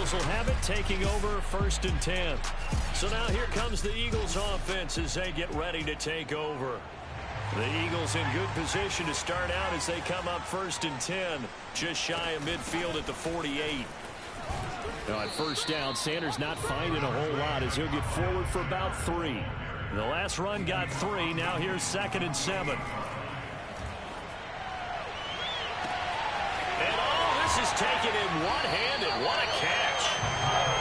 Eagles will have it, taking over 1st and 10. So now here comes the Eagles offense as they get ready to take over. The Eagles in good position to start out as they come up 1st and 10, just shy of midfield at the 48. Now at 1st down, Sanders not finding a whole lot as he'll get forward for about 3. The last run got 3. Now here's 2nd and 7. And this is taken in one-handed. What a catch.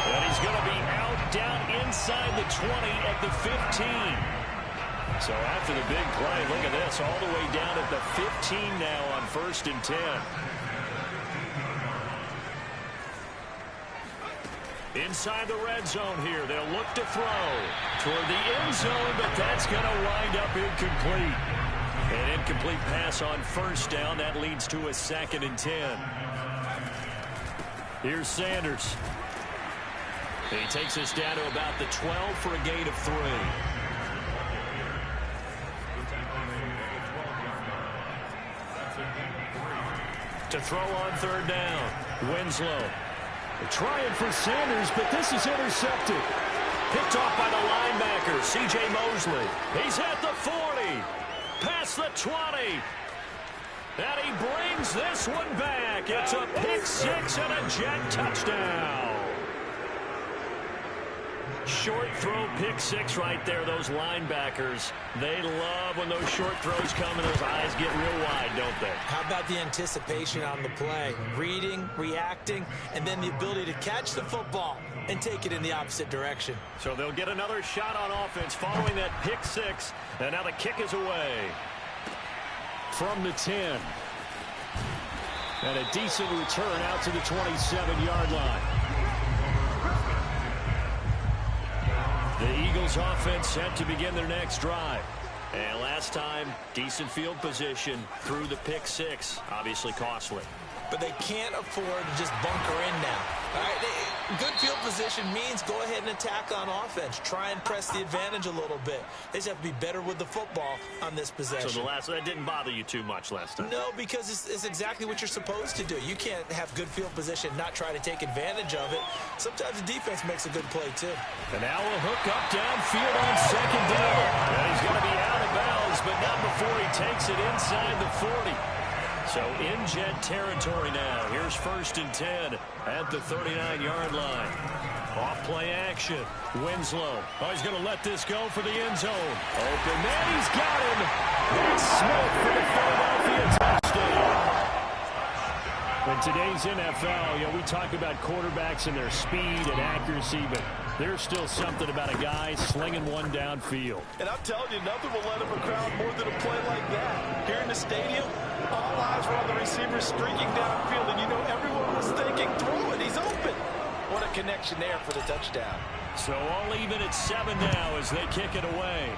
And he's going to be out down inside the 20 at the 15. So after the big play, look at this, all the way down at the 15 now on 1st and 10. Inside the red zone here, they'll look to throw toward the end zone, but that's going to wind up incomplete. An incomplete pass on 1st down. That leads to a 2nd and 10. Here's Sanders. He takes us down to about the 12 for a gain of 3. To throw on 3rd down. Winslow. They're trying for Sanders, but this is intercepted. Picked off by the linebacker, C.J. Mosley. He's at the 40. Past the 20. And he brings this one back. It's a pick-6 and a Jet touchdown. Short throw, pick-6 right there. Those linebackers, they love when those short throws come and those eyes get real wide, don't they? How about the anticipation on the play? Reading, reacting, and then the ability to catch the football and take it in the opposite direction. So they'll get another shot on offense following that pick-6. And now the kick is away. From the 10. And a decent return out to the 27-yard line. The Eagles offense set to begin their next drive. And last time, decent field position through the pick-6. Obviously costly. But they can't afford to just bunker in now. All right? Good field position means go ahead and attack on offense. Try and press the advantage a little bit. They just have to be better with the football on this possession. So that didn't bother you too much last time? No, because it's exactly what you're supposed to do. You can't have good field position, not try to take advantage of it. Sometimes the defense makes a good play, too. And now a hook up downfield on 2nd down. And he's going to be out of bounds, but not before he takes it inside the 40. So in Jet territory now. Here's 1st and 10 at the 39-yard line. Off play action. Winslow. Oh, he's going to let this go for the end zone. Open man, he's got him. That's Smith for the Philadelphia touchdown. In today's NFL, we talk about quarterbacks and their speed and accuracy, but there's still something about a guy slinging one downfield. And I'm telling you, nothing will let him a crowd more than a play like that. Here in the stadium, all eyes were on the receiver streaking downfield, and everyone was thinking, throw it, he's open. What a connection there for the touchdown. So all even at 7 now as they kick it away.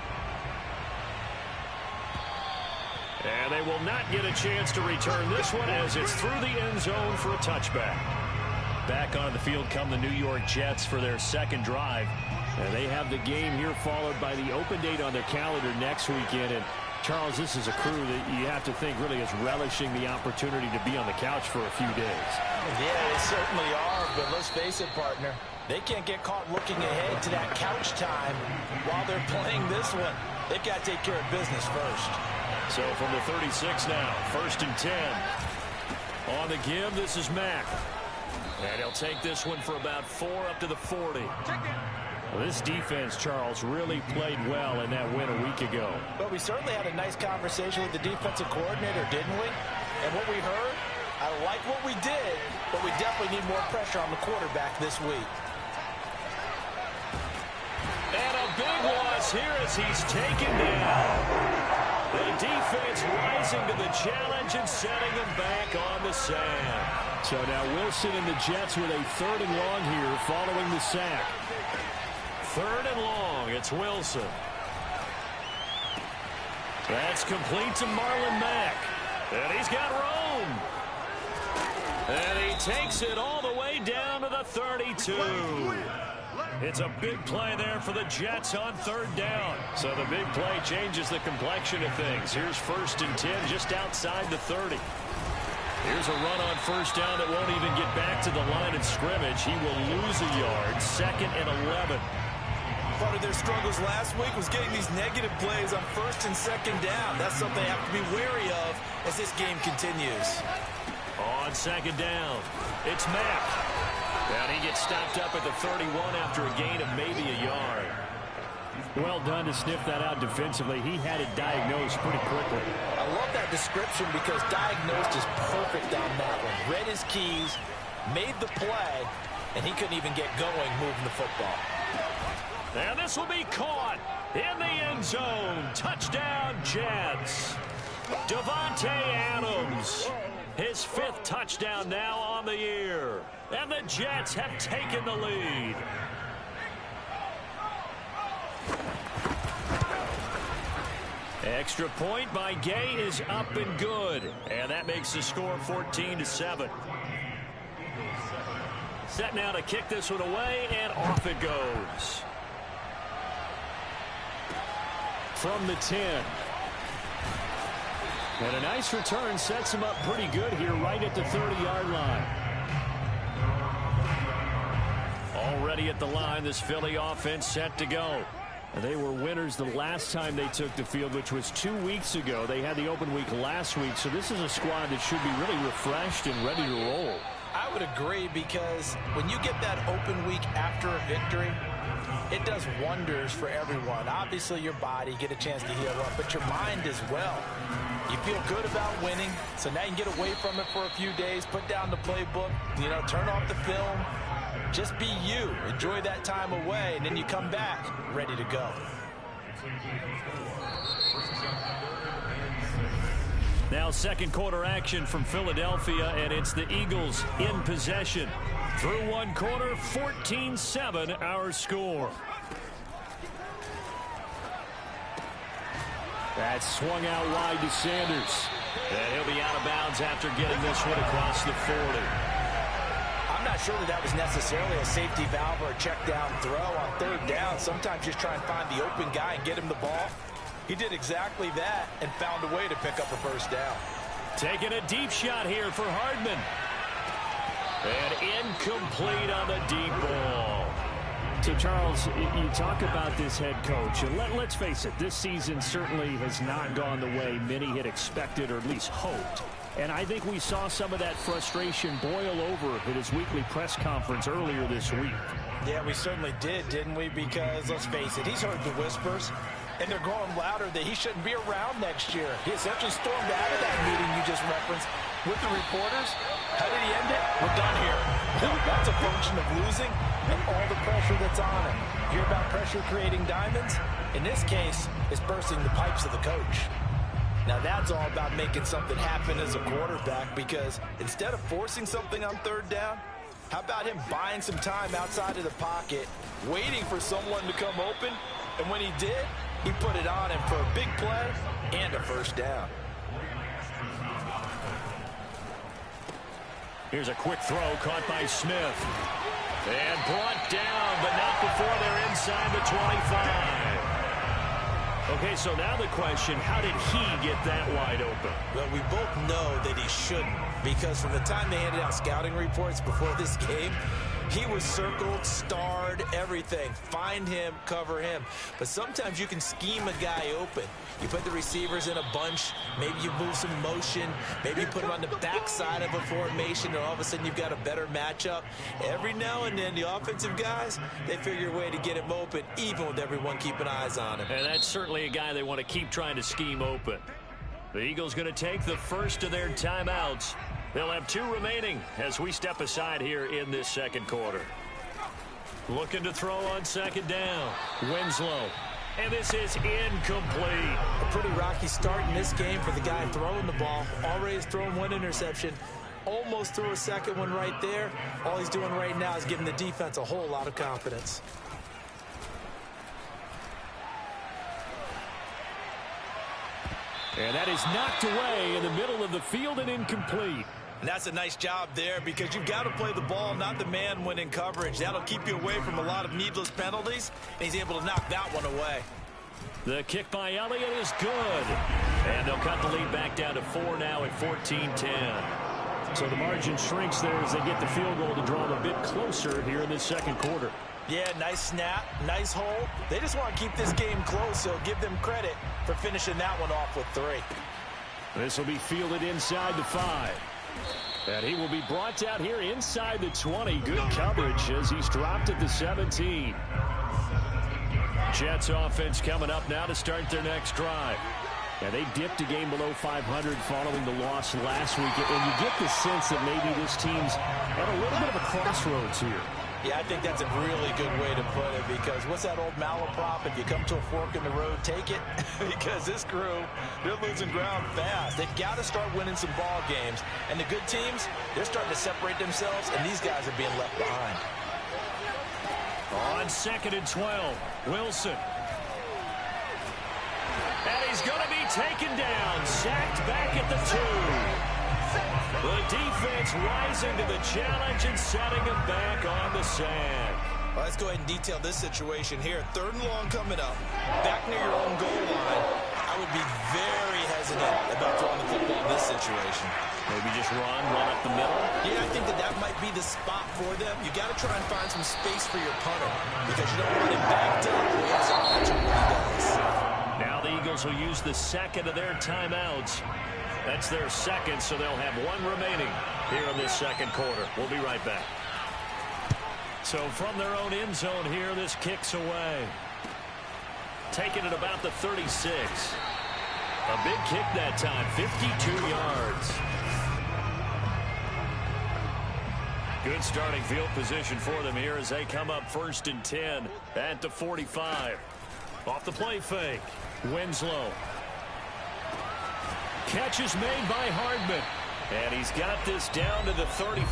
And they will not get a chance to return this one as it's through the end zone for a touchback. Back on the field come the New York Jets for their 2nd drive. And they have the game here followed by the open date on their calendar next weekend. And Charles, this is a crew that you have to think really is relishing the opportunity to be on the couch for a few days. Yeah, they certainly are, but let's face it, partner. They can't get caught looking ahead to that couch time while they're playing this one. They've got to take care of business first. So from the 36 now, 1st and 10. On the give, this is Mack. And he'll take this one for about 4 up to the 40. Well, this defense, Charles, really played well in that win a week ago. But we certainly had a nice conversation with the defensive coordinator, didn't we? And what we heard, I like what we did, but we definitely need more pressure on the quarterback this week. And a big loss here as he's taken down. The defense rising to the challenge and setting them back on the sand. So now Wilson and the Jets with a 3rd and long here following the sack. 3rd and long. It's Wilson. That's complete to Marlon Mack. And he's got room. And he takes it all the way down to the 32. It's a big play there for the Jets on 3rd down. So the big play changes the complexion of things. Here's 1st and 10 just outside the 30. Here's a run on first down that won't even get back to the line of scrimmage. He will lose a yard. 2nd and 11. Part of their struggles last week was getting these negative plays on 1st and 2nd down. That's something they have to be wary of as this game continues. On 2nd down, it's Mack. And he gets stopped up at the 31 after a gain of maybe a yard. Well done to sniff that out defensively. He had it diagnosed pretty quickly. I love that description because diagnosed is perfect on that one. Read his keys, made the play, and he couldn't even get going moving the football. And this will be caught in the end zone. Touchdown, Jets. Davante Adams. His 5th touchdown now on the year. And the Jets have taken the lead. Extra point by Gay is up and good. And that makes the score 14-7. Set now to kick this one away, and off it goes. From the 10. And a nice return sets him up pretty good here right at the 30-yard line. Already at the line, this Philly offense set to go. They were winners the last time they took the field, which was 2 weeks ago. They had the open week last week, so this is a squad that should be really refreshed and ready to roll. I would agree because when you get that open week after a victory, it does wonders for everyone. Obviously, your body, get a chance to heal up, but your mind as well. You feel good about winning, so now you can get away from it for a few days, put down the playbook, turn off the film. Just be you. Enjoy that time away, and then you come back ready to go. Now 2nd quarter action from Philadelphia, and it's the Eagles in possession. Through 1 quarter, 14-7 our score. That's swung out wide to Sanders. And he'll be out of bounds after getting this one across the 40. I'm not sure that was necessarily a safety valve or a check down throw on 3rd down. Sometimes just try and find the open guy and get him the ball. He did exactly that and found a way to pick up a 1st down. Taking a deep shot here for Hardman. And incomplete on the deep ball. So, Charles, you talk about this head coach, and let's face it, this season certainly has not gone the way many had expected or at least hoped. And I think we saw some of that frustration boil over at his weekly press conference earlier this week. Yeah, we certainly did, didn't we? Because, let's face it, he's heard the whispers, and they're growing louder that he shouldn't be around next year. He essentially stormed out of that meeting you just referenced with the reporters. How did he end it? We're done here. That's a function of losing and all the pressure that's on him. Hear about pressure creating diamonds? In this case, it's bursting the pipes of the coach. Now that's all about making something happen as a quarterback, because instead of forcing something on 3rd down, how about him buying some time outside of the pocket, waiting for someone to come open, and when he did, he put it on him for a big play and a 1st down. Here's a quick throw caught by Smith. And brought down, but not before they're inside the 25. Okay, so now the question, how did he get that wide open? Well, we both know that he shouldn't, because from the time they handed out scouting reports before this game, he was circled, starred, everything. Find him, cover him. But sometimes you can scheme a guy open. You put the receivers in a bunch. Maybe you move some motion. Maybe you put him on the backside of a formation, and all of a sudden you've got a better matchup. Every now and then, the offensive guys, they figure a way to get him open, even with everyone keeping eyes on him. And that's certainly a guy they want to keep trying to scheme open. The Eagles going to take the first of their timeouts. They'll have 2 remaining as we step aside here in this 2nd quarter. Looking to throw on 2nd down. Winslow. And this is incomplete. A pretty rocky start in this game for the guy throwing the ball. Already has thrown 1 interception. Almost threw a 2nd one right there. All he's doing right now is giving the defense a whole lot of confidence. And that is knocked away in the middle of the field and incomplete. And that's a nice job there, because you've got to play the ball, not the man when in coverage. That'll keep you away from a lot of needless penalties, and he's able to knock that one away. The kick by Elliott is good. And they'll cut the lead back down to 4 now at 14-10. So the margin shrinks there as they get the field goal to draw them a bit closer here in this second quarter. Yeah, nice snap, nice hold. They just want to keep this game close, so give them credit for finishing that one off with 3. This will be fielded inside the 5. And he will be brought down here inside the 20. Good coverage as he's dropped at the 17. Jets offense coming up now to start their next drive. Yeah, they dipped a game below 500 following the loss last week. And you get the sense that maybe this team's at a little bit of a crossroads here. Yeah, I think that's a really good way to put it, because what's that old malaprop? If you come to a fork in the road, take it. Because this crew, they're losing ground fast. They've got to start winning some ball games. And the good teams, they're starting to separate themselves, and these guys are being left behind. On 2nd and 12, Wilson. And he's going to be taken down, sacked back at the 2. The defense rising to the challenge and setting him back on the sand. Well, let's go ahead and detail this situation here. 3rd and long coming up, back near your own goal line. I would be very hesitant about throwing the football in this situation. Maybe just run up the middle? Yeah, I think that might be the spot for them. You got to try and find some space for your punter, because you don't want him backed up. That's what he does. Now the Eagles will use the second of their timeouts. That's their second, so they'll have 1 remaining here in this second quarter. We'll be right back. So from their own end zone here, this kicks away. Taking it about the 36. A big kick that time, 52 yards. Good starting field position for them here as they come up 1st and 10 at the 45. Off the play fake, Winslow. Catch is made by Hardman. And he's got this down to the 35.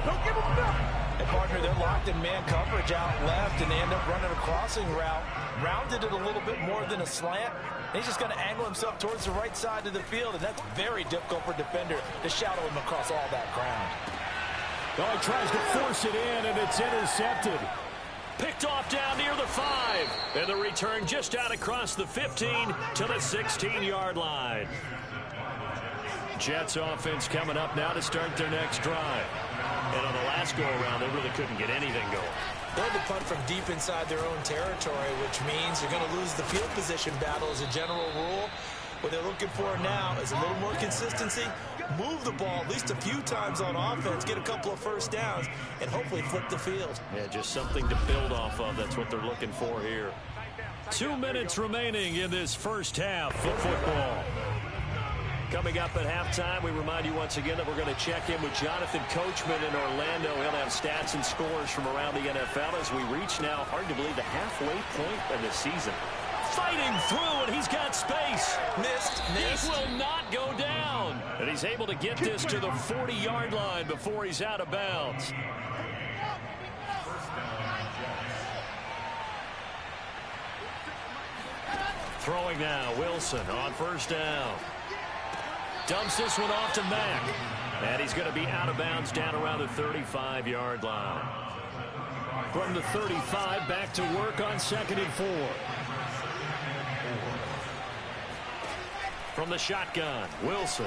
Don't give him nothing. And, partner, they're locked in man coverage out left, and they end up running a crossing route. Rounded it a little bit more than a slant. He's just going to angle himself towards the right side of the field, and that's very difficult for a defender to shadow him across all that ground. Oh, he tries to force it in, and it's intercepted. Picked off down near the 5. And the return just out across the 15 to the 16-yard line. Jets offense coming up now to start their next drive. And on the last go-around, they really couldn't get anything going. They're to punt from deep inside their own territory, which means you're going to lose the field position battle as a general rule. What they're looking for now is a little more consistency, move the ball at least a few times on offense, get a couple of first downs, and hopefully flip the field. Yeah, just something to build off of. That's what they're looking for here. 2 minutes remaining in this first half of football. Coming up at halftime, we remind you once again that we're going to check in with Jonathan Coachman in Orlando. He'll have stats and scores from around the NFL as we reach now, hard to believe, the halfway point of the season. Fighting through, and he's got space. Missed. He will not go down. And he's able to get this to the 40-yard line before he's out of bounds. Throwing now, Wilson on 1st down. Dumps this one off to Mack. And he's going to be out of bounds down around the 35-yard line. From the 35, back to work on 2nd and 4. From the shotgun, Wilson.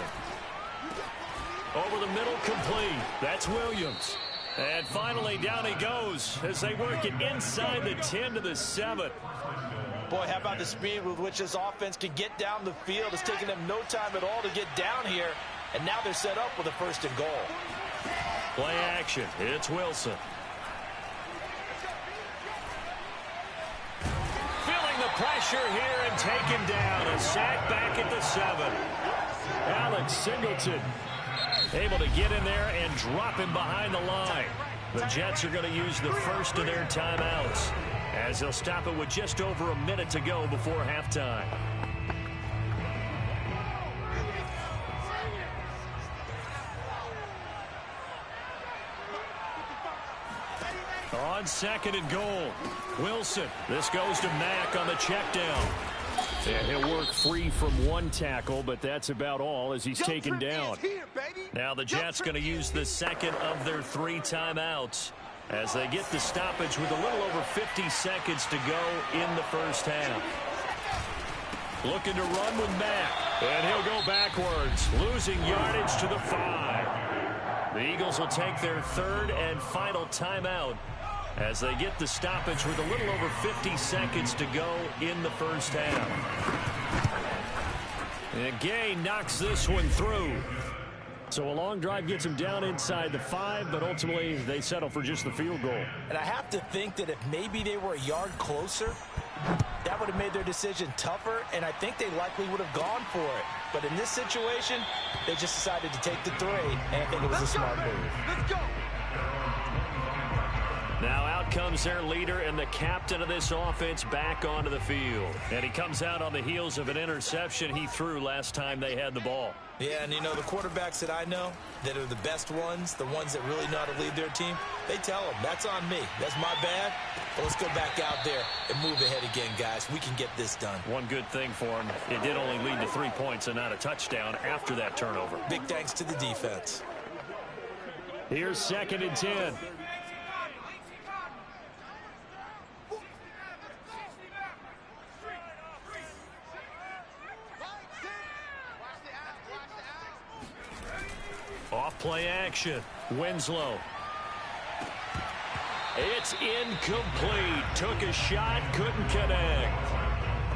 Over the middle, complete. That's Williams. And finally, down he goes as they work it inside the 10 to the 7. Boy, how about the speed with which this offense can get down the field? It's taken them no time at all to get down here, and now they're set up with a 1st and goal. Play action. It's Wilson. Feeling the pressure here and taken down. A sack back at the 7. Alex Singleton able to get in there and drop him behind the line. The Jets are going to use the first of their timeouts, as they'll stop it with just over a minute to go before halftime. On 2nd and goal, Wilson. This goes to Mack on the check down. And he'll work free from one tackle, but that's about all as he's taken down. Now the Jets going to use the second of their 3 timeouts as they get the stoppage with a little over 50 seconds to go in the first half. Looking to run with Mack, and he'll go backwards, losing yardage to the 5. The Eagles will take their third and final timeout as they get the stoppage with a little over 50 seconds to go in the first half. And Gay knocks this one through. So a long drive gets them down inside the 5, but ultimately they settle for just the field goal. And I have to think that if maybe they were a yard closer, that would have made their decision tougher, and I think they likely would have gone for it. But in this situation, they just decided to take the 3, and I think it was a smart move. Let's go. Now out comes their leader and the captain of this offense back onto the field. And he comes out on the heels of an interception he threw last time they had the ball. Yeah, and you know, the quarterbacks that I know that are the best ones, the ones that really know how to lead their team, they tell them, that's on me. That's my bad. But let's go back out there and move ahead again, guys. We can get this done. One good thing for him, it did only lead to 3 points and not a touchdown after that turnover. Big thanks to the defense. Here's 2nd and 10. Off play action. Winslow. It's incomplete. Took a shot, couldn't connect.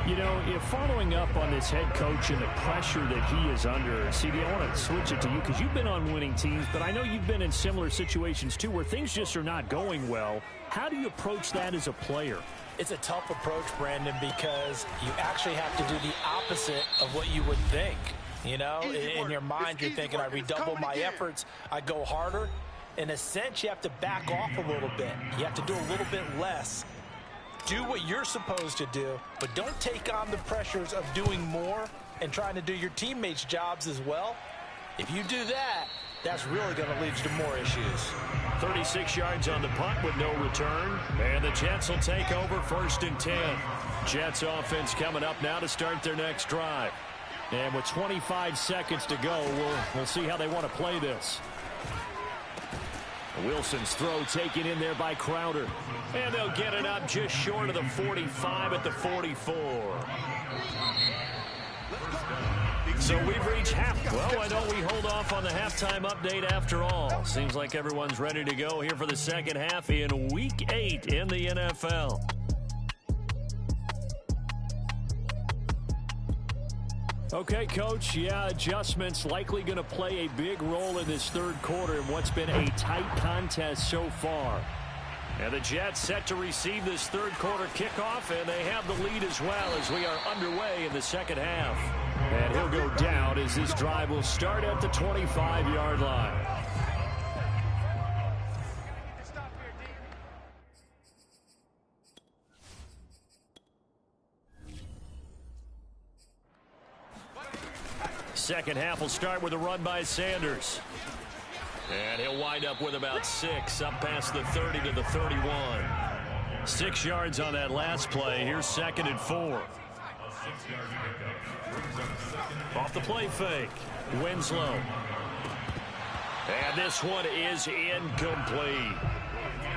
You know, if following up on this head coach and the pressure that he is under, CD, I want to switch it to you because you've been on winning teams, but I know you've been in similar situations too where things just are not going well. How do you approach that as a player? It's a tough approach, Brandon, because you actually have to do the opposite of what you would think. You know, in your mind, you're thinking, I redouble my efforts, I go harder. In a sense, you have to back off a little bit. You have to do a little bit less. Do what you're supposed to do, but don't take on the pressures of doing more and trying to do your teammates' jobs as well. If you do that, that's really going to lead to more issues. 36 yards on the punt with no return. And the Jets will take over 1st and 10. Jets offense coming up now to start their next drive. And with 25 seconds to go, we'll see how they want to play this. Wilson's throw taken in there by Crowder. And they'll get it up just short of the 45 at the 44. So we've reached half. Well, why don't we hold off on the halftime update after all? Seems like everyone's ready to go here for the second half in Week 8 in the NFL. Okay, Coach, yeah, adjustments likely going to play a big role in this third quarter in what's been a tight contest so far. And the Jets set to receive this third quarter kickoff, and they have the lead as well as we are underway in the second half. And he'll go down as this drive will start at the 25-yard line. Second half will start with a run by Sanders. And he'll wind up with about 6, up past the 30 to the 31. 6 yards on that last play. Here's 2nd and 4. Off the play fake. Winslow. And this one is incomplete.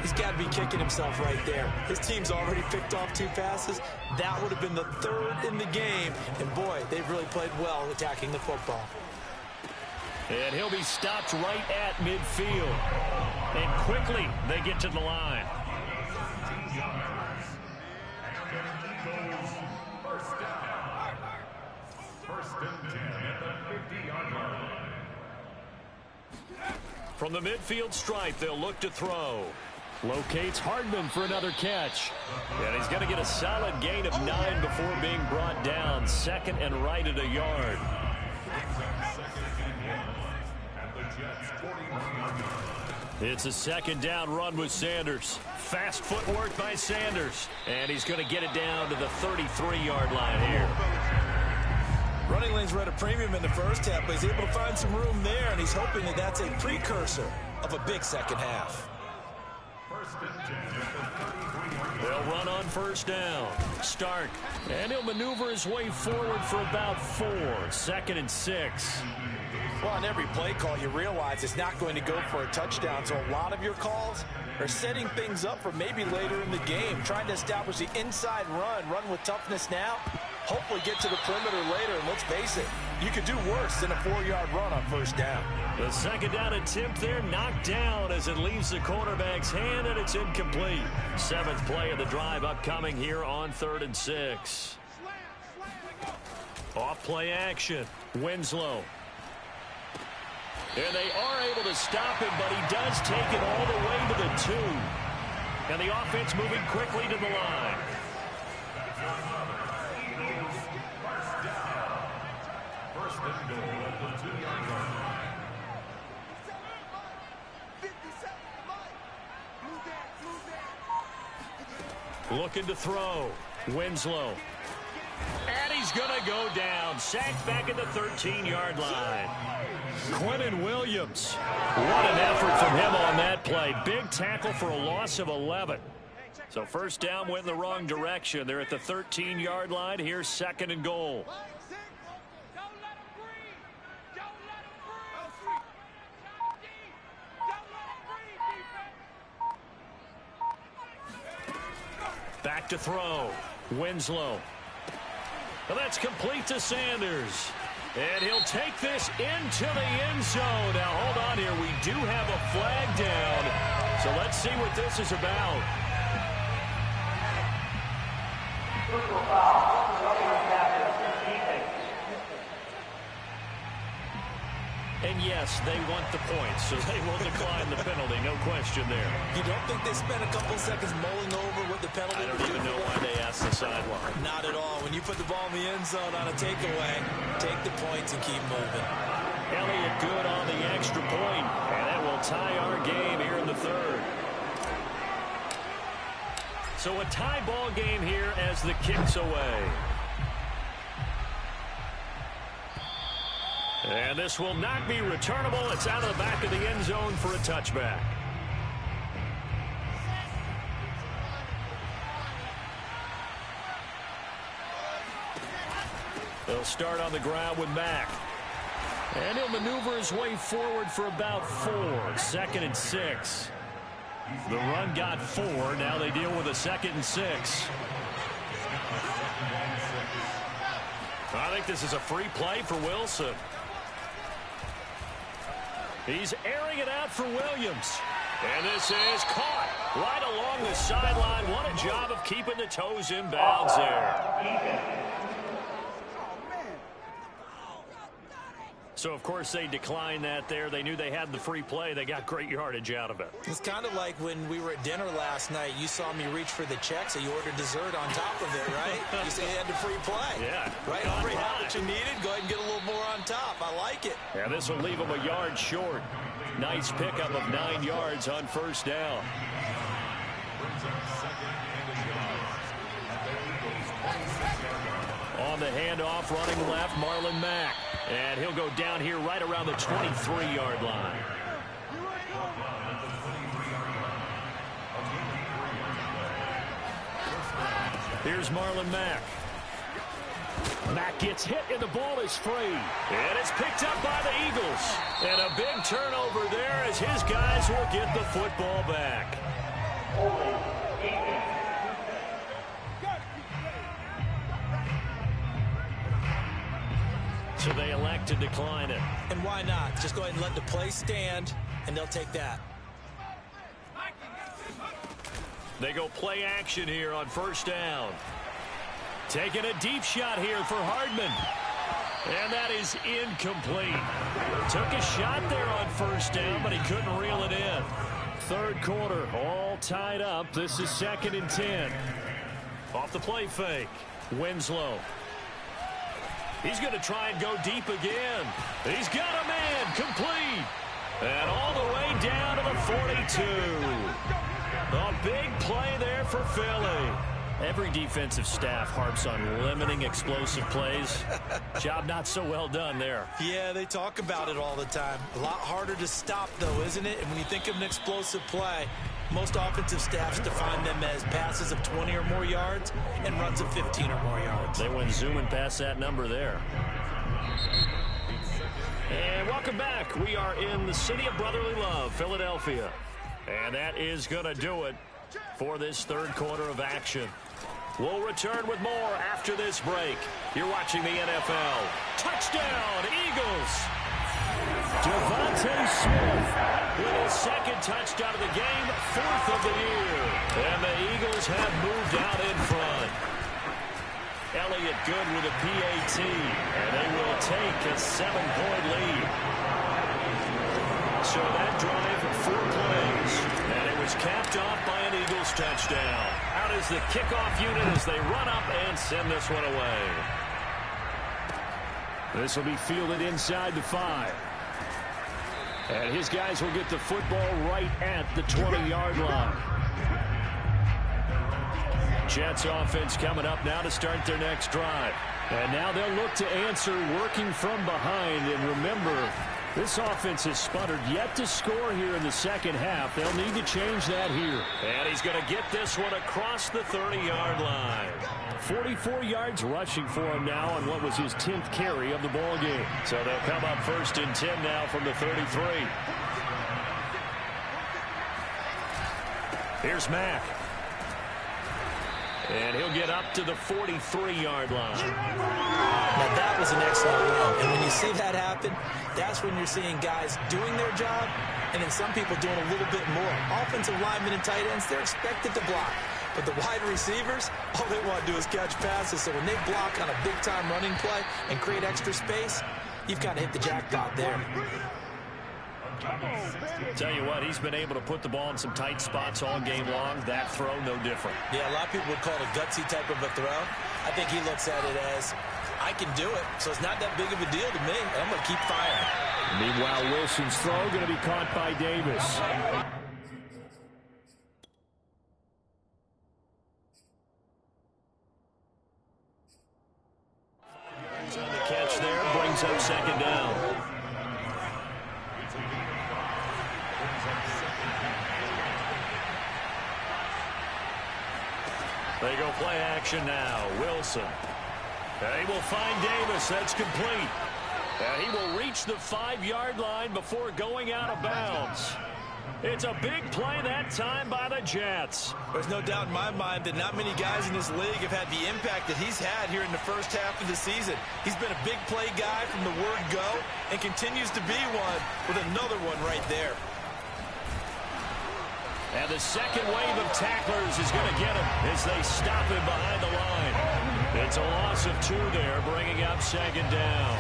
He's got to be kicking himself right there. His team's already picked off 2 passes. That would have been the 3rd in the game. And, boy, they've really played well attacking the football. And he'll be stopped right at midfield. And quickly they get to the line. From the midfield stripe, they'll look to throw. Locates Hardman for another catch. And he's going to get a solid gain of 9 before being brought down. 2nd and right at a yard. It's a 2nd down run with Sanders. Fast footwork by Sanders. And he's going to get it down to the 33-yard line here. Running lanes were at a premium in the first half, but he's able to find some room there, and he's hoping that that's a precursor of a big second half. They'll run on 1st down. Stark. And he'll maneuver his way forward for about 4. 2nd and 6. Well, on every play call, you realize it's not going to go for a touchdown, so a lot of your calls are setting things up for maybe later in the game, trying to establish the inside run with toughness now, hopefully get to the perimeter later. And let's face it, you could do worse than a 4-yard run on first down. The second down attempt there knocked down as it leaves the quarterback's hand, and it's incomplete. 7th play of the drive upcoming here on 3rd and 6. Off play action. Winslow. And they are able to stop him, but he does take it all the way to the 2. And the offense moving quickly to the line. Looking to throw. Winslow. And he's going to go down. Sacked back at the 13-yard line. Quinnen Williams. What an effort from him on that play. Big tackle for a loss of 11. So first down went in the wrong direction. They're at the 13-yard line. Here's 2nd and goal. Back to throw. Winslow. Well, that's complete to Sanders. And he'll take this into the end zone. Now, hold on here. We do have a flag down. So let's see what this is about. And yes, they want the points, so they will decline the penalty. No question there. You don't think they spent a couple seconds mulling over what the penalty I don't even know why they asked the sideline. Not at all. When you put the ball in the end zone on a takeaway, take the points and keep moving. Elliott good on the extra point, and that will tie our game here in the 3rd. So a tie ball game here as the kick's away. And this will not be returnable. It's out of the back of the end zone for a touchback. They'll start on the ground with Mack. And he'll maneuver his way forward for about 4. 2nd and 6. The run got 4. Now they deal with a 2nd and 6. I think this is a free play for Wilson. He's airing it out for Williams. And this is caught right along the sideline. What a job of keeping the toes in bounds there. So, of course, they declined that there. They knew they had the free play. They got great yardage out of it. It's kind of like when we were at dinner last night. You saw me reach for the check, so you ordered dessert on top of it, right? You said you had the free play. Yeah. Right on time. Had what you needed. Go ahead and get a little more on top. I like it. Yeah, this will leave them a yard short. Nice pickup of 9 yards on first down. On the handoff, running left, Marlon Mack. And he'll go down here right around the 23-yard line. Here's Marlon Mack. Mack gets hit, and the ball is free. And it's picked up by the Eagles. And a big turnover there as his guys will get the football back. So they elect to decline it. And why not? Just go ahead and let the play stand, and they'll take that. They go play action here on first down. Taking a deep shot here for Hardman. And that is incomplete. Took a shot there on first down, but he couldn't reel it in. 3rd quarter, all tied up. This is 2nd and 10. Off the play fake. Winslow. He's going to try and go deep again. He's got a man complete. And all the way down to the 42. A big play there for Philly. Every defensive staff harps on limiting explosive plays. Job not so well done there. Yeah, they talk about it all the time. A lot harder to stop, though, isn't it? And when you think of an explosive play, most offensive staffs define them as passes of 20 or more yards and runs of 15 or more yards. They went zooming past that number there. And welcome back. We are in the city of brotherly love, Philadelphia. And that is going to do it for this 3rd quarter of action. We'll return with more after this break. You're watching the NFL. Touchdown, Eagles! Devontae Smith with his second touchdown of the game, 4th of the year. And the Eagles have moved out in front. Elliott good with a PAT, and they will take a 7-point lead. So that drive, 4 plays, and it was capped off by an Eagles touchdown. Out is the kickoff unit as they run up and send this one away. This will be fielded inside the 5. And his guys will get the football right at the 20-yard line. Jets offense coming up now to start their next drive. And now they'll look to answer working from behind. And remember, this offense has sputtered yet to score here in the second half. They'll need to change that here. And he's going to get this one across the 30-yard line. 44 yards rushing for him now on what was his 10th carry of the ball game. So they'll come up 1st and 10 now from the 33. Here's Mack. And he'll get up to the 43-yard line. Now that was an excellent run. And when you see that happen, that's when you're seeing guys doing their job and then some people doing a little bit more. Offensive linemen and tight ends, they're expected to block. But the wide receivers, all they want to do is catch passes. So when they block on a big-time running play and create extra space, you've kind of hit the jackpot there. Tell you what, he's been able to put the ball in some tight spots all game long. That throw, no different. Yeah, a lot of people would call it a gutsy type of a throw. I think he looks at it as, I can do it, so it's not that big of a deal to me. I'm going to keep firing. Meanwhile, Wilson's throw going to be caught by Davis. On the catch there, brings up 2nd down. They go play action now. Wilson. And he will find Davis. That's complete. And he will reach the 5-yard line before going out of bounds. It's a big play that time by the Jets. There's no doubt in my mind that not many guys in this league have had the impact that he's had here in the first half of the season. He's been a big play guy from the word go and continues to be one with another one right there. And the second wave of tacklers is going to get him as they stop him behind the line. It's a loss of 2 there, bringing up 2nd down.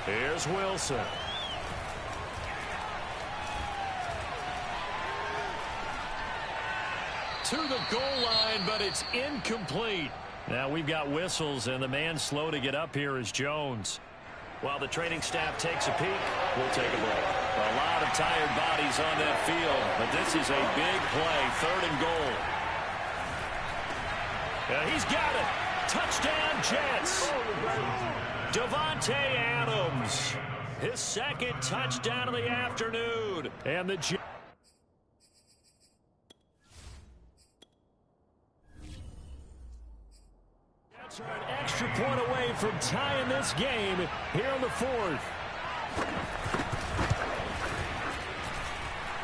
Here's Wilson. To the goal line, but it's incomplete. Now we've got whistles, and the man slow to get up here is Jones. While the training staff takes a peek, we'll take a break. A lot of tired bodies on that field, but this is a big play, 3rd and goal. He's got it. Touchdown, Jets. Davante Adams, his 2nd touchdown of the afternoon. And the Jets are an extra point away from tying this game here in the 4th.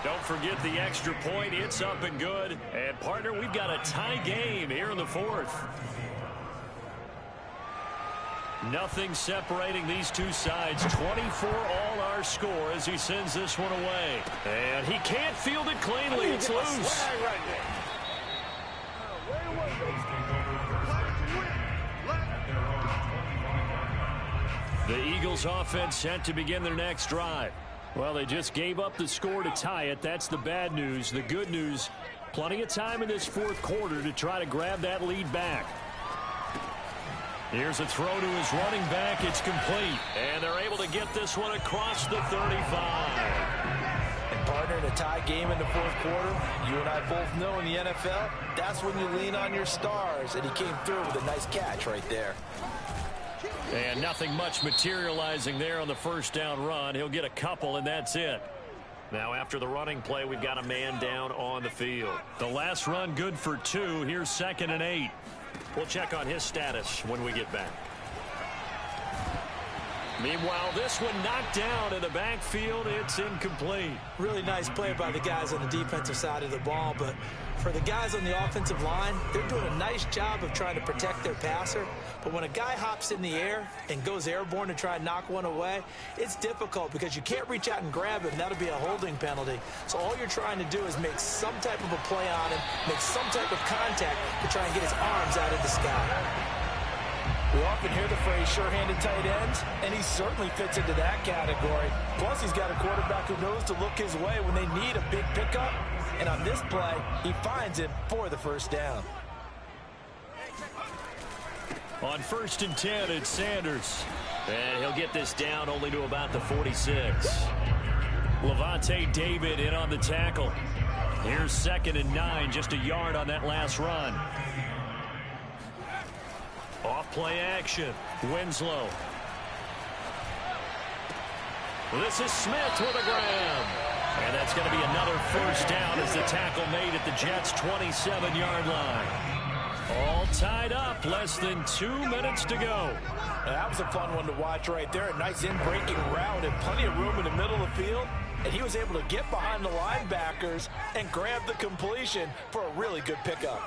Don't forget the extra point. It's up and good. And, partner, we've got a tie game here in the 4th. Nothing separating these two sides. 24 all our score as he sends this one away. And he can't field it cleanly. It's loose. The Eagles offense set to begin their next drive. Well, they just gave up the score to tie it. That's the bad news. The good news, plenty of time in this 4th quarter to try to grab that lead back. Here's a throw to his running back. It's complete. And they're able to get this one across the 35. And, partner, in a tie game in the 4th quarter, you and I both know in the NFL, that's when you lean on your stars. And he came through with a nice catch right there. And nothing much materializing there on the 1st down run. He'll get a couple, and that's it. Now, after the running play, we've got a man down on the field. The last run good for 2. Here's 2nd and 8. We'll check on his status when we get back. Meanwhile, this one knocked down in the backfield. It's incomplete. Really nice play by the guys on the defensive side of the ball, but for the guys on the offensive line, they're doing a nice job of trying to protect their passer. But when a guy hops in the air and goes airborne to try and knock one away, it's difficult because you can't reach out and grab him. That'll be a holding penalty. So all you're trying to do is make some type of a play on him, make some type of contact to try and get his arms out of the sky. We often hear the phrase sure-handed tight ends, and he certainly fits into that category. Plus, he's got a quarterback who knows to look his way when they need a big pickup. And on this play, he finds it for the first down. On 1st and 10, it's Sanders. And he'll get this down only to about the 46. Levante David in on the tackle. Here's 2nd and 9, just a yard on that last run. Off play action. Winslow. This is Smith with a grab. And that's going to be another first down as the tackle made at the Jets' 27-yard line. All tied up. Less than 2 minutes to go. That was a fun one to watch right there. A nice in-breaking route and plenty of room in the middle of the field. And he was able to get behind the linebackers and grab the completion for a really good pickup.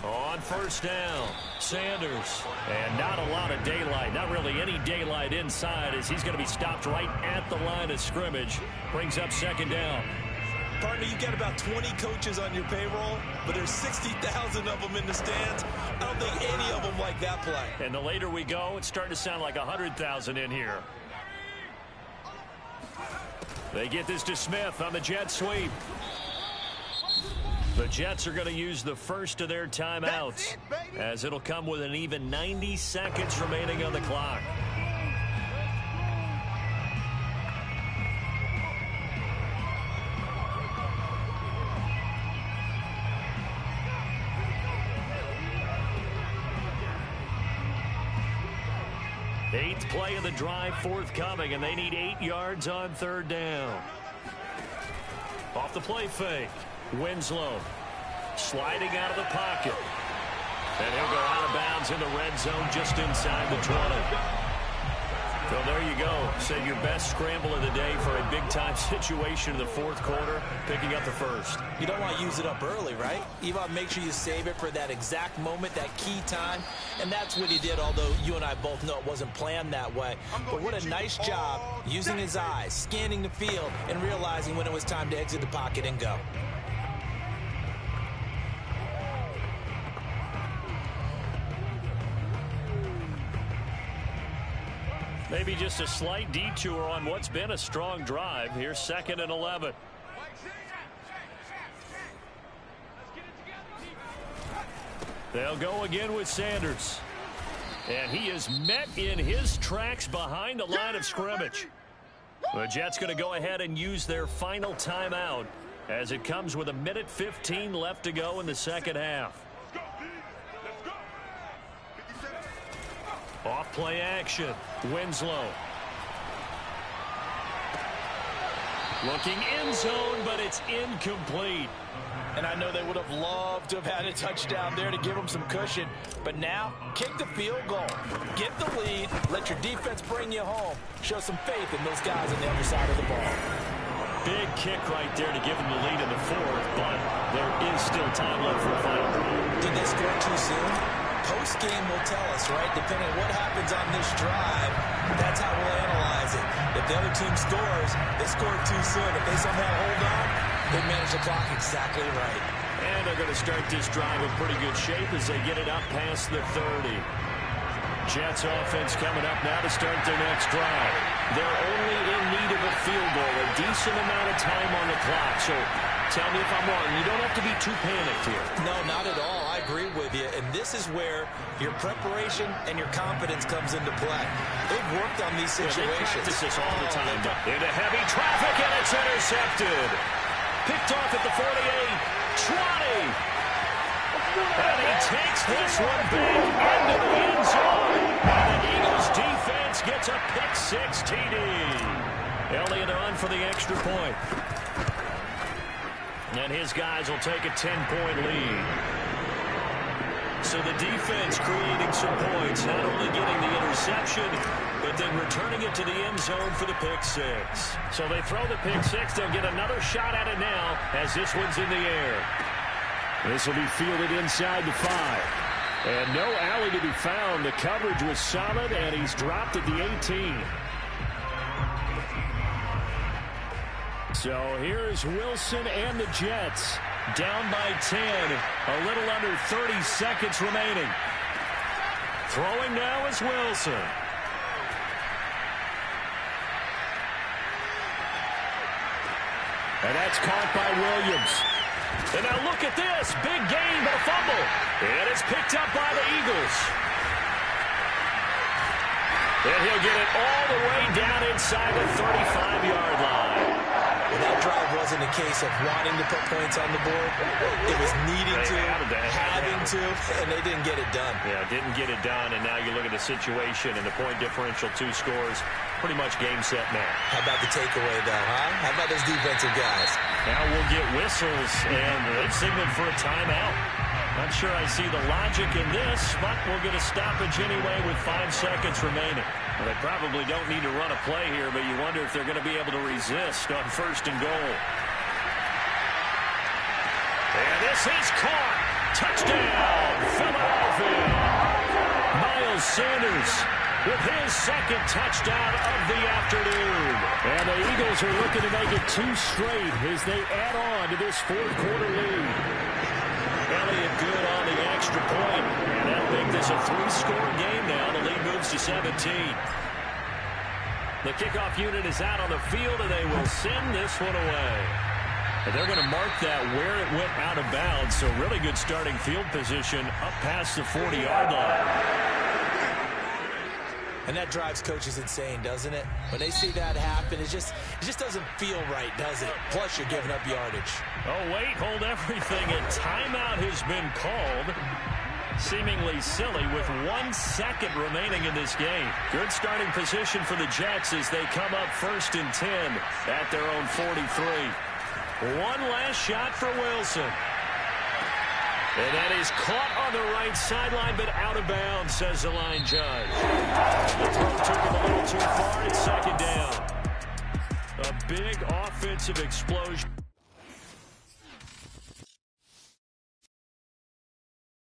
On 1st down, Sanders. And not a lot of daylight, not really any daylight inside as he's going to be stopped right at the line of scrimmage. Brings up 2nd down. Partner, you got about 20 coaches on your payroll, but there's 60,000 of them in the stands. I don't think any of them like that play. And the later we go, it's starting to sound like 100,000 in here. They get this to Smith on the jet sweep. The Jets are going to use the first of their timeouts, as it'll come with an even 90 seconds remaining on the clock. Eighth play of the drive forthcoming, and they need 8 yards on 3rd down. Off the play fake. Winslow sliding out of the pocket. And he'll go out of bounds in the red zone just inside the 20. So there you go. Say your best scramble of the day for a big-time situation in the 4th quarter, picking up the first. You don't want to use it up early, right? You want to make sure you save it for that exact moment, that key time. And that's what he did, although you and I both know it wasn't planned that way. But what a nice job using his eyes, scanning the field, and realizing when it was time to exit the pocket and go. Maybe just a slight detour on what's been a strong drive. Here's 2nd and 11. They'll go again with Sanders. And he is met in his tracks behind the line of scrimmage. The Jets going to go ahead and use their final timeout as it comes with 1:15 left to go in the 2nd half. Off play action. Winslow. Looking end zone, but it's incomplete. And I know they would have loved to have had a touchdown there to give them some cushion. But now, kick the field goal. Get the lead. Let your defense bring you home. Show some faith in those guys on the other side of the ball. Big kick right there to give them the lead in the 4th, but there is still time left for a final drive. Did they score too soon? Post-game will tell us, right? Depending on what happens on this drive, that's how we'll analyze it. If the other team scores, they scored too soon. If they somehow hold on, they manage the clock exactly right. And they're going to start this drive in pretty good shape as they get it up past the 30. Jets offense coming up now to start their next drive. They're only in need of a field goal, a decent amount of time on the clock. So tell me if I'm wrong. You don't have to be too panicked here. No, not at all. I agree with you. And this is where your preparation and your confidence comes into play. They've worked on these situations. They practice this all the time. Into heavy traffic, and it's intercepted. Picked off at the 48, 20. And he takes this one back into the end zone. And the Eagles defense gets a pick-6 TD. Elliott on for the extra point. And his guys will take a 10-point lead. So the defense creating some points, not only getting the interception, but then returning it to the end zone for the pick six. So they throw the pick six. They'll get another shot at it now as this one's in the air. This will be fielded inside the 5. And no alley to be found. The coverage was solid, and he's dropped at the 18. So here's Wilson and the Jets. Down by 10. A little under 30 seconds remaining. Throwing now is Wilson. And that's caught by Williams. And now look at this. Big gain, but a fumble. And it's picked up by the Eagles. And he'll get it all the way down inside the 35-yard line. Well, that drive wasn't a case of wanting to put points on the board. It was needing to, having to, and they didn't get it done. Yeah, didn't get it done, and now you look at the situation and the point differential, 2 scores, pretty much game, set, match. How about the takeaway, though, huh? How about those defensive guys? Now we'll get whistles, and they've signaled for a timeout. Not sure I see the logic in this, but we'll get a stoppage anyway with 5 seconds remaining. Well, they probably don't need to run a play here, but you wonder if they're going to be able to resist on 1st and goal. And this is caught. Touchdown, Philadelphia. Miles Sanders with his 2nd touchdown of the afternoon. And the Eagles are looking to make it 2 straight as they add on to this 4th quarter lead. Elliott good on the extra point. And that'll make this a 3-score game now. The lead moves to 17. The kickoff unit is out on the field, and they will send this one away. And they're going to mark that where it went out of bounds. So really good starting field position up past the 40-yard line. And that drives coaches insane, doesn't it? When they see that happen, it just doesn't feel right, does it? Plus, you're giving up yardage. Oh, wait, hold everything. A timeout has been called. Seemingly silly with 1 second remaining in this game. Good starting position for the Jets as they come up 1st and 10 at their own 43. One last shot for Wilson. And that is caught on the right sideline, but out of bounds, says the line judge. The throw took him a little too far. It's 2nd down. A big offensive explosion.